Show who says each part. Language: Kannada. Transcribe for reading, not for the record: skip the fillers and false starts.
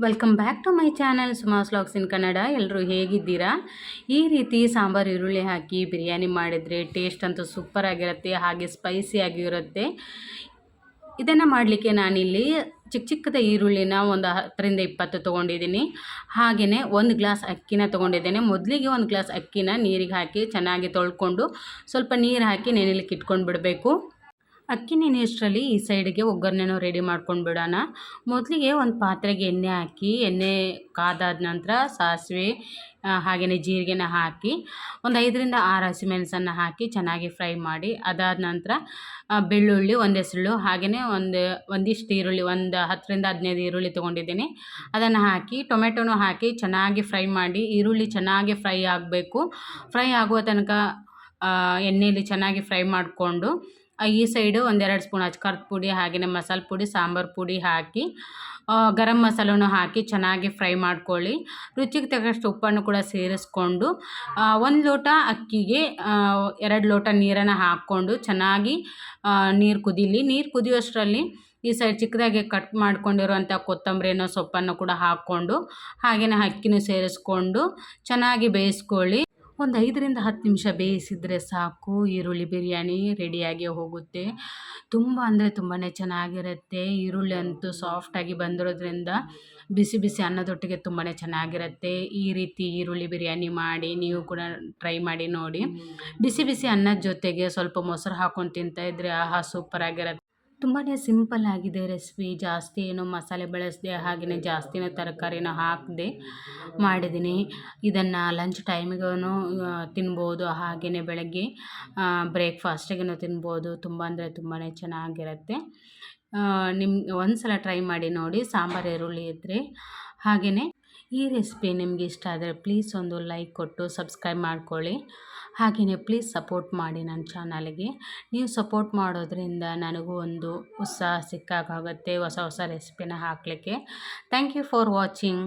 Speaker 1: Welcome back to my channel Suma's vlogs in Kannada. ಎಲ್ಲರೂ ಹೇಗಿದ್ದೀರಾ? ಈ ರೀತಿ ಸಾಂಬಾರು ಈರುಳ್ಳಿ ಹಾಕಿ ಬಿರಿಯಾನಿ ಮಾಡಿದರೆ ಟೇಸ್ಟ್ ಅಂತೂ ಸೂಪರ್ ಆಗಿರುತ್ತೆ, ಹಾಗೆ ಸ್ಪೈಸಿ ಆಗಿರುತ್ತೆ. ಇದನ್ನು ಮಾಡಲಿಕ್ಕೆ ನಾನಿಲ್ಲಿ ಚಿಕ್ಕದ ಈರುಳ್ಳಿನ ಒಂದು 10ರಿಂದ 20 ತೊಗೊಂಡಿದ್ದೀನಿ. ಹಾಗೆಯೇ 1 ಗ್ಲಾಸ್ ಅಕ್ಕಿನ ತೊಗೊಂಡಿದ್ದೇನೆ. ಮೊದಲಿಗೆ 1 ಗ್ಲಾಸ್ ಅಕ್ಕಿನ ನೀರಿಗೆ ಹಾಕಿ ಚೆನ್ನಾಗಿ ತೊಳ್ಕೊಂಡು ಸ್ವಲ್ಪ ನೀರು ಹಾಕಿ ನೆನೆಲಿಕ್ಕೆ ಇಟ್ಕೊಂಡು ಬಿಡಬೇಕು. ಅಕ್ಕಿ ನೆನೆಯೋಷ್ಟರಲ್ಲಿ ಈ ಸೈಡಿಗೆ ಒಗ್ಗರಣೆನೂ ರೆಡಿ ಮಾಡ್ಕೊಂಡು ಬಿಡೋಣ. ಮೊದಲಿಗೆ ಒಂದು ಪಾತ್ರೆಗೆ ಎಣ್ಣೆ ಹಾಕಿ, ಎಣ್ಣೆ ಕಾದಾದ ನಂತರ ಸಾಸಿವೆ ಹಾಗೆಯೇ ಜೀರಿಗೆನ ಹಾಕಿ ಒಂದು 5ರಿಂದ 6 ಹಸಿಮೆಣಸನ್ನು ಹಾಕಿ ಚೆನ್ನಾಗಿ ಫ್ರೈ ಮಾಡಿ, ಅದಾದ ನಂತರ ಬೆಳ್ಳುಳ್ಳಿ ಒಂದೆಸಳು ಹಾಗೆಯೇ ಒಂದಿಷ್ಟು ಈರುಳ್ಳಿ, ಒಂದು 10ರಿಂದ 15 ಈರುಳ್ಳಿ ತೊಗೊಂಡಿದ್ದೀನಿ. ಅದನ್ನು ಹಾಕಿ ಟೊಮೆಟೊನೂ ಹಾಕಿ ಚೆನ್ನಾಗಿ ಫ್ರೈ ಮಾಡಿ, ಈರುಳ್ಳಿ ಚೆನ್ನಾಗಿ ಫ್ರೈ ಆಗಬೇಕು. ಫ್ರೈ ಆಗುವ ತನಕ ಎಣ್ಣೆಯಲ್ಲಿ ಚೆನ್ನಾಗಿ ಫ್ರೈ ಮಾಡಿಕೊಂಡು ಈ ಸೈಡು 1-2 ಸ್ಪೂನ್ ಅಚ್ಕಾರದ ಪುಡಿ ಹಾಗೆಯೇ ಮಸಾಲೆ ಪುಡಿ, ಸಾಂಬಾರು ಪುಡಿ ಹಾಕಿ ಗರಂ ಮಸಾಲನೂ ಹಾಕಿ ಚೆನ್ನಾಗಿ ಫ್ರೈ ಮಾಡ್ಕೊಳ್ಳಿ. ರುಚಿಗೆ ತಕ್ಕಷ್ಟು ಉಪ್ಪನ್ನು ಕೂಡ ಸೇರಿಸ್ಕೊಂಡು 1 ಲೋಟ ಅಕ್ಕಿಗೆ 2 ಲೋಟ ನೀರನ್ನು ಹಾಕ್ಕೊಂಡು ಚೆನ್ನಾಗಿ ನೀರು ಕುದೀಲಿ. ನೀರು ಕುದಿಯೋಷ್ಟರಲ್ಲಿ ಈ ಸೈಡ್ ಚಿಕ್ಕದಾಗಿ ಕಟ್ ಮಾಡ್ಕೊಂಡಿರುವಂಥ ಕೊತ್ತಂಬರಿನೋ ಸೊಪ್ಪನ್ನು ಕೂಡ ಹಾಕ್ಕೊಂಡು ಹಾಗೆಯೇ ಅಕ್ಕಿನೂ ಸೇರಿಸ್ಕೊಂಡು ಚೆನ್ನಾಗಿ ಬೇಯಿಸ್ಕೊಳ್ಳಿ. ಒಂದು 5ರಿಂದ 10 ನಿಮಿಷ ಬೇಯಿಸಿದರೆ ಸಾಕು, ಈರುಳ್ಳಿ ಬಿರಿಯಾನಿ ರೆಡಿಯಾಗಿ ಹೋಗುತ್ತೆ. ತುಂಬ ಅಂದರೆ ತುಂಬಾ ಚೆನ್ನಾಗಿರುತ್ತೆ. ಈರುಳ್ಳಿ ಅಂತೂ ಸಾಫ್ಟಾಗಿ ಬಂದಿರೋದ್ರಿಂದ ಬಿಸಿ ಬಿಸಿ ಅನ್ನದೊಟ್ಟಿಗೆ ತುಂಬಾ ಚೆನ್ನಾಗಿರುತ್ತೆ. ಈ ರೀತಿ ಈರುಳ್ಳಿ ಬಿರಿಯಾನಿ ಮಾಡಿ ನೀವು ಕೂಡ ಟ್ರೈ ಮಾಡಿ ನೋಡಿ. ಬಿಸಿ ಬಿಸಿ ಅನ್ನದ ಜೊತೆಗೆ ಸ್ವಲ್ಪ ಮೊಸರು ಹಾಕ್ಕೊಂಡು ತಿಂತಾಯಿದ್ರೆ ಆಹಾ ಸೂಪರಾಗಿರುತ್ತೆ. ತುಂಬಾ ಸಿಂಪಲ್ ಆಗಿದೆ ರೆಸಿಪಿ. ಜಾಸ್ತಿ ಏನು ಮಸಾಲೆ ಬಳಸದೆ ಹಾಗೆಯೇ ಜಾಸ್ತಿನೂ ತರಕಾರಿನ ಹಾಕದೆ ಮಾಡಿದ್ದೀನಿ. ಇದನ್ನು ಲಂಚ್ ಟೈಮಿಗೂ ತಿನ್ಬೋದು, ಹಾಗೆಯೇ ಬೆಳಗ್ಗೆ ಬ್ರೇಕ್ಫಾಸ್ಟಿಗೂ ತಿನ್ಬೋದು. ತುಂಬ ಅಂದರೆ ತುಂಬಾ ಚೆನ್ನಾಗಿರುತ್ತೆ. ನಿಮ್ಗೆ ಒಂದು ಸಲ ಟ್ರೈ ಮಾಡಿ ನೋಡಿ ಸಾಂಬಾರು ಈರುಳ್ಳಿ ಇದ್ದರೆ. ಹಾಗೆಯೇ ಈ ರೆಸಿಪಿ ನಿಮಗೆ ಇಷ್ಟ ಆದರೆ ಪ್ಲೀಸ್ ಒಂದು ಲೈಕ್ ಕೊಟ್ಟು ಸಬ್ಸ್ಕ್ರೈಬ್ ಮಾಡ್ಕೊಳ್ಳಿ. ಹಾಗೆಯೇ ಪ್ಲೀಸ್ ಸಪೋರ್ಟ್ ಮಾಡಿ ನನ್ನ ಚಾನಲ್ಗೆ. ನೀವು ಸಪೋರ್ಟ್ ಮಾಡೋದ್ರಿಂದ ನನಗೂ ಒಂದು ಉತ್ಸಾಹ ಸಿಕ್ಕಾಗುತ್ತೆ ಹೊಸ ರೆಸಿಪಿನ ಹಾಕಲಿಕ್ಕೆ. Thank you for watching.